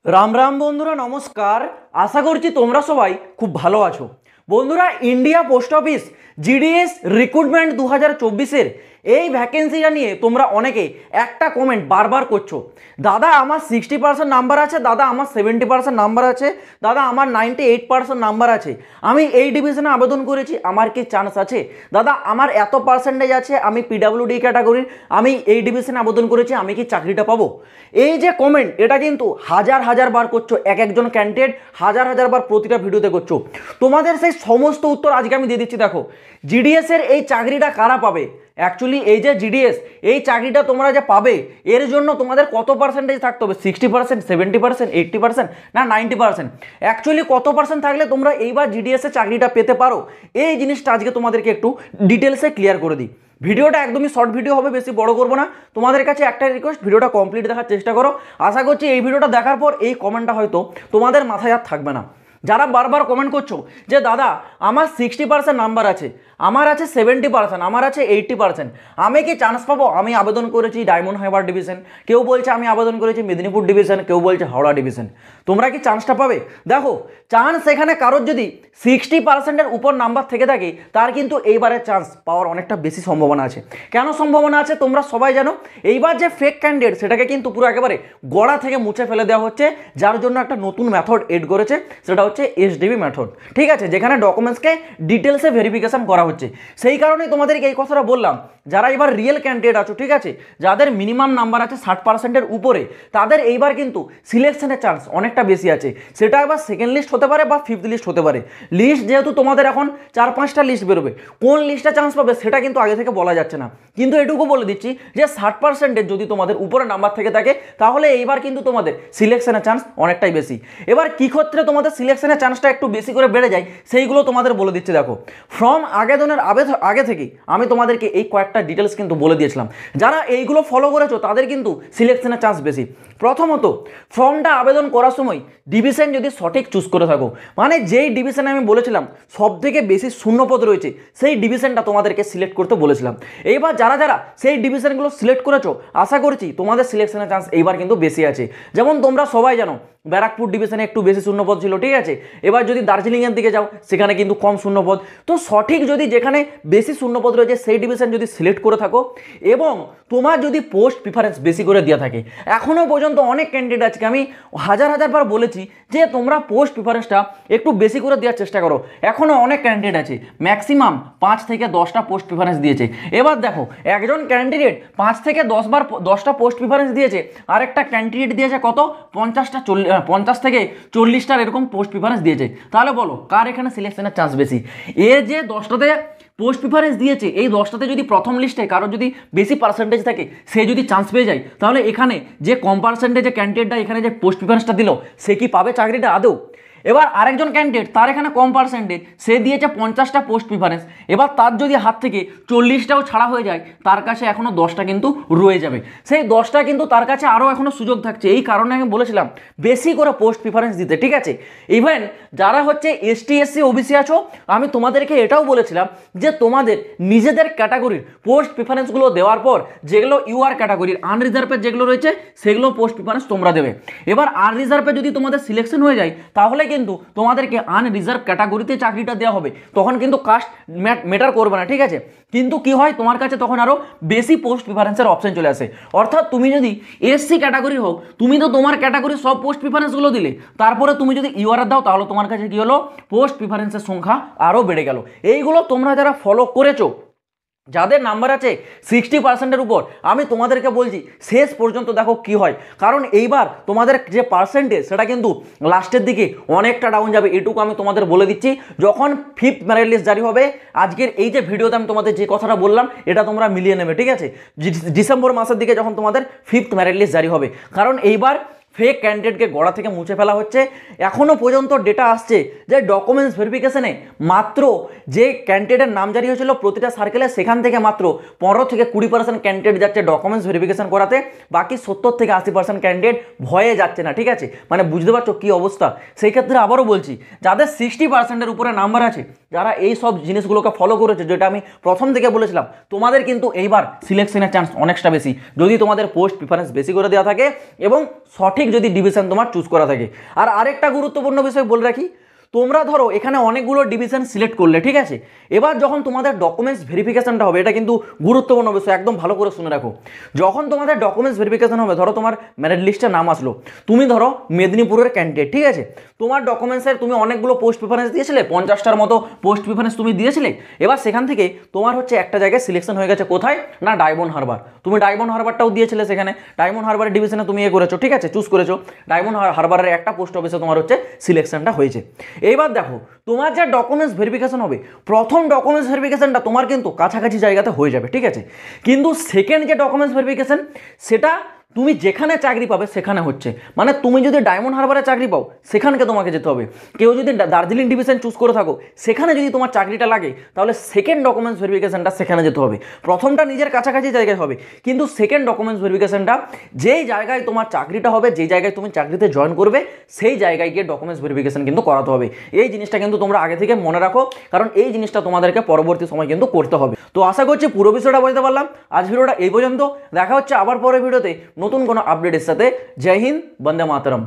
राम राम बंधुरा नमस्कार। आशा करছি তোমরা সবাই খুব ভালো আছো। বন্ধুরা, India post office GDS recruitment 2024 এই ভ্যাকেন্সিটা নিয়ে তোমরা অনেকে একটা কমেন্ট বারবার করছো, দাদা আমার 60% নাম্বার আছে, দাদা আমার 70% নাম্বার আছে, দাদা আমার 98% নাম্বার আছে, আমি এই ডিভিশনে আবেদন করেছি, আমার কি চান্স আছে? দাদা আমার এত পার্সেন্টেজ আছে, আমি পিডাব্লিউডি ক্যাটাগরির, আমি এই ডিভিশনে আবেদন করেছি, আমি কি চাকরিটা পাবো? এই যে কমেন্ট, এটা কিন্তু হাজার হাজার বার করছো, এক একজন ক্যান্ডিডেট হাজার হাজার বার প্রতিটা ভিডিওতে করছো। তোমাদের সেই সমস্ত উত্তর আজকে আমি দিয়ে দিচ্ছি। দেখো, জিডিএস এর এই চাকরিটা কারা পাবে? অ্যাকচুয়ালি এই যে জিডিএস, এই চাকরিটা তোমরা যে পাবে, এর জন্য তোমাদের কত পার্সেন্টেজ থাকতে হবে? 60%, 70%, 80% না 90%? অ্যাকচুয়ালি কত পার্সেন্ট থাকলে তোমরা এইবার জিডিএস এর চাকরিটা পেতে পারো? এই জিনিসটা আজকে তোমাদেরকে একটু ডিটেলসে ক্লিয়ার করে দিই। ভিডিওটা একদমই শর্ট ভিডিও হবে, বেশি বড় করবো না। তোমাদের কাছে একটা রিকোয়েস্ট, ভিডিওটা কমপ্লিট দেখার চেষ্টা করো। আশা করছি এই ভিডিওটা দেখার পর এই কমেন্টটা হয়তো তোমাদের মাথায় আর থাকবে না। যারা বারবার কমেন্ট করছো যে দাদা আমার 60% নাম্বার আছে, আমার আছে 70%, আমার আছে 80%, আমি কি চান্স পাবো? আমি আবেদন করেছি ডায়মন্ড হারবার ডিভিশন, কেউ বলছে আমি আবেদন করেছি মেদিনীপুর ডিভিশন, কেউ বলছে হাওড়া ডিভিশন, তোমরা কি চান্সটা পাবে? দেখো, চান্স এখানে কারোর যদি 60%-এর উপর নাম্বার থেকে থাকে, তার কিন্তু এইবারের চান্স পাওয়ার অনেকটা বেশি সম্ভাবনা আছে। কেন সম্ভাবনা আছে তোমরা সবাই জানো। এইবার যে ফেক ক্যান্ডিডেট, সেটাকে কিন্তু পুরো একেবারে গোড়া থেকে মুছে ফেলে দেওয়া হচ্ছে, যার জন্য একটা নতুন মেথড এড করেছে, সেটা হচ্ছে এসডিবি মেথড। ঠিক আছে, যেখানে ডকুমেন্টসকে ডিটেলসে ভেরিফিকেশন করা হচ্ছে। সেই কারণেই তোমাদেরকে এই কথাটা বললাম, যারা এবার রিয়েল ক্যান্ডিডেট আছো, ঠিক আছে, যাদের মিনিমাম নাম্বার আছে 60%-এর উপরে, তাদের এইবার কিন্তু সিলেকশনের চান্স অনেকটা বেশি আছে। সেটা এবার সেকেন্ড লিস্ট হতে পারে বা ফিফথ লিস্ট হতে পারে। লিস্ট যেহেতু তোমাদের এখন 4-5টা লিস্ট বেরোবে, কোন লিস্টে চান্স পাবে সেটা কিন্তু আগে থেকে বলা যাচ্ছে না। কিন্তু এটুকু বলে দিচ্ছি যে 60%-এর যদি তোমাদের উপরে নাম্বার থেকে থাকে, তাহলে এইবার কিন্তু তোমাদের সিলেকশনের চান্স অনেকটাই বেশি। এবার কী ক্ষেত্রে তোমাদের সিলেকশনের চান্সটা একটু বেশি করে বেড়ে যায়, সেইগুলো তোমাদের বলে দিচ্ছি। দেখো, ফর্ম আবেদনের আগে থেকেই আমি তোমাদেরকে এই কয়েকটা ডিটেলস কিন্তু বলে দিয়েছিলাম। যারা এইগুলো ফলো করেছো তাদের কিন্তু সিলেকশনের চান্স বেশি। প্রথমত, ফর্মটা আবেদন করার সময় ডিভিশন যদি সঠিক চুজ করে থাকো, মানে যেই ডিভিশনে আমি বলেছিলাম সব থেকে বেশি শূন্যপদ রয়েছে, সেই ডিভিশনটা তোমাদেরকে সিলেক্ট করতে বলেছিলাম। এইবার যারা যারা সেই ডিভিশনগুলো সিলেক্ট করেছো, আশা করছি তোমাদের সিলেকশনের চান্স এইবার কিন্তু বেশি আছে। যেমন তোমরা সবাই জানো ব্যারাকপুর ডিভিশনে একটু বেশি শূন্যপদ ছিল, ঠিক আছে। এবার যদি দার্জিলিংয়ের দিকে যাও, সেখানে কিন্তু কম শূন্যপদ। তো সঠিক যদি যেখানে বেশি শূন্যপদ রয়েছে সেই ডিভিশন যদি সিলেক্ট করে থাকো, এবং তোমার যদি পোস্ট প্রিফারেন্স বেশি করে দেওয়া থাকে, এখনও পর্যন্ত অনেক ক্যান্ডিডেট আজকে আমি হাজার হাজার বার বলেছি যে তোমরা পোস্ট প্রিফারেন্সটা একটু বেশি করে দেওয়ার চেষ্টা করো। এখনও অনেক ক্যান্ডিডেট আছে ম্যাক্সিমাম 5 থেকে 10টা পোস্ট প্রিফারেন্স দিয়েছে। এবার দেখো, একজন ক্যান্ডিডেট 5 থেকে 10টা পোস্ট প্রিফারেন্স দিয়েছে, আরেকটা ক্যান্ডিডেট দিয়েছে কত? 50 থেকে 40টার এরকম পোস্ট প্রিফারেন্স দিয়েছে। তাহলে বলো কার এখানে সিলেকশনের চান্স বেশি? এর যে 10টাতে পোস্ট প্রিফারেন্স দিয়েছে, এই 10টাতে যদি প্রথম লিস্টে কারোর যদি বেশি পার্সেন্টেজ থাকে, সে যদি চান্স পেয়ে যায়, তাহলে এখানে যে কম পার্সেন্টেজে ক্যান্ডিডেটটা এখানে যে পোস্ট প্রিফারেন্সটা দিল, সে কি পাবে চাকরিটা আদৌ? এবার আরেকজন ক্যান্ডিডেট, তার এখানে কম পার্সেন্টেজ, সে দিয়েছে 50টা পোস্ট প্রিফারেন্স। এবার তার যদি হাত থেকে 40টাও ছাড়া হয়ে যায়, তার কাছে এখনও 10টা কিন্তু রয়ে যাবে। সেই 10টা কিন্তু তার কাছে আরও এখনও সুযোগ থাকছে। এই কারণে আমি বলেছিলাম বেশি করে পোস্ট প্রিফারেন্স দিতে, ঠিক আছে। ইভেন যারা হচ্ছে এসটি এসসি ওবিসি আছো, আমি তোমাদেরকে এটাও বলেছিলাম যে তোমাদের নিজেদের ক্যাটাগরির পোস্ট প্রিফারেন্সগুলো দেওয়ার পর, যেগুলো ইউআর ক্যাটাগরির আনরিজার্ভের যেগুলো রয়েছে, সেগুলো পোস্ট প্রিফারেন্স তোমরা দেবে। এবার আনরিজার্ভে যদি তোমাদের সিলেকশন হয়ে যায়, তাহলে কিন্তু তোমাদেরকে আনরিজার্ভ ক্যাটাগরিতে চাকরিটা দেওয়া হবে, তখন কিন্তু কাস্ট ম্যাটার করবে না, ঠিক আছে। কিন্তু কি হয়, তোমার কাছে তখন আরও বেশি পোস্ট প্রিফারেন্সের অপশন চলে আসে। অর্থাৎ তুমি যদি এসসি ক্যাটাগরি হোক, তুমি তো তোমার ক্যাটাগরির সব পোস্ট প্রিফারেন্সগুলো দিলে, তারপরে তুমি যদি ইউআর দাও, তাহলে তোমার কাছে কি হলো? পোস্ট প্রিফারেন্সের সংখ্যা আরও বেড়ে গেল। এইগুলো তোমরা যারা ফলো করেছো, যাদের নাম্বার আছে 60%-এর উপর, আমি তোমাদেরকে বলছি শেষ পর্যন্ত দেখো কি হয়। কারণ এইবার তোমাদের যে পার্সেন্টেজ, সেটা কিন্তু লাস্টের দিকে অনেকটা ডাউন যাবে, এটুকু আমি তোমাদের বলে দিচ্ছি। যখন 5th মেরিট লিস্ট জারি হবে, আজকের এই যে ভিডিওতে আমি তোমাদের যে কথাটা বললাম, এটা তোমরা মিলিয়ে নেবে, ঠিক আছে। ডিসেম্বর মাসের দিকে যখন তোমাদের 5th মেরিট লিস্ট জারি হবে, কারণ এইবার ফেক ক্যান্ডিডেটকে গোড়া থেকে মুছে ফেলা হচ্ছে। এখনও পর্যন্ত ডেটা আসছে যে ডকুমেন্টস ভেরিফিকেশনে মাত্র যে ক্যান্ডিডেটের নাম জারি হয়েছিল প্রতিটা সার্কেলে, সেখান থেকে মাত্র 15 থেকে 20% ক্যান্ডিডেট যাচ্ছে ডকুমেন্টস ভেরিফিকেশন করাতে, বাকি 70 থেকে 80% ক্যান্ডিডেট ভয়ে যাচ্ছে না, ঠিক আছে। মানে বুঝতে পারছো কী অবস্থা। সেই ক্ষেত্রে আবারও বলছি, যাদের 60%-এর উপরে নাম্বার আছে, যারা এই সব জিনিসগুলোকে ফলো করেছে, যেটা আমি প্রথম থেকে বলেছিলাম, তোমাদের কিন্তু এইবার সিলেকশনের চান্স অনেকটা বেশি, যদি তোমাদের পোস্ট প্রিফারেন্স বেশি করে দেওয়া থাকে এবং সঠিক সঠিক যদি ডিভিশন তোমার চুজ করা থাকে। আর আরেকটা গুরুত্বপূর্ণ বিষয় বলে রাখি, তোমরা ধরো এখানে অনেকগুলো ডিভিশন সিলেক্ট করলে, ঠিক আছে, এবার যখন তোমাদের ডকুমেন্টস ভেরিফিকেশনটা হবে, এটা কিন্তু গুরুত্বপূর্ণ বিষয়, একদম ভালো করে শুনে রাখো। যখন তোমাদের ডকুমেন্টস ভেরিফিকেশন হবে, ধরো তোমার মেরিট লিস্টে নাম আসলো, তুমি ধরো মেদিনীপুরের ক্যান্ডিডেট, ঠিক আছে, তোমার ডকুমেন্টসের তুমি অনেকগুলো পোস্ট প্রিফারেন্স দিয়েছিলে, 50টার মতো পোস্ট প্রিফারেন্স তুমি দিয়েছিলে। এবার সেখান থেকে তোমার হচ্ছে একটা জায়গায় সিলেকশন হয়ে গেছে, কোথায় না ডায়মন্ড হারবার। তুমি ডায়মন্ড হারবারটাও দিয়েছিলে, সেখানে ডায়মন্ড হারবারের ডিভিশনে তুমি করেছো, ঠিক আছে, চুজ করেছো। ডায়মন্ড হারবারের একটা পোস্ট অফিসে তোমার হচ্ছে সিলেকশনটা হয়েছে। এইবার দেখো তোমার যা ডকুমেন্টস ভেরিফিকেশন হবে, প্রথম ডকুমেন্টস ভেরিফিকেশনটা তোমার কিন্তু কাছাকাছি জায়গাতে হয়ে যাবে, ঠিক আছে, কিন্তু সেকেন্ড যে ডকুমেন্টস ভেরিফিকেশন, সেটা তুমি যেখানে চাকরি পাবে সেখানে হচ্ছে। মানে তুমি যদি ডায়মন্ড হারবারে চাকরি পাও, সেখানকে তোমাকে যেতে হবে। কেউ যদি দার্জিলিং ডিভিশন চুজ করে থাকো, সেখানে যদি তোমার চাকরিটা লাগে, তাহলে সেকেন্ড ডকুমেন্টস ভেরিফিকেশনটা সেখানে যেতে হবে। প্রথমটা নিজের কাছাকাছি জায়গায় হবে, কিন্তু সেকেন্ড ডকুমেন্টস ভেরিফিকেশনটা যেই জায়গায় তোমার চাকরিটা হবে, যেই জায়গায় তুমি চাকরিতে জয়েন করবে, সেই জায়গায় গিয়ে ডকুমেন্টস ভেরিফিকেশন কিন্তু করাতে হবে। এই জিনিসটা কিন্তু তোমরা আগে থেকে মনে রাখো, কারণ এই জিনিসটা তোমাদেরকে পরবর্তী সময় কিন্তু করতে হবে। তো আশা করছি পুরো বিষয়টা বুঝতে পারলাম। আজ ভিডিওটা এই পর্যন্ত, দেখা হচ্ছে আবার পরের ভিডিওতে নতুন কোনো আপডেটের সাথে। জয় হিন্দ, বন্দে মাতরম।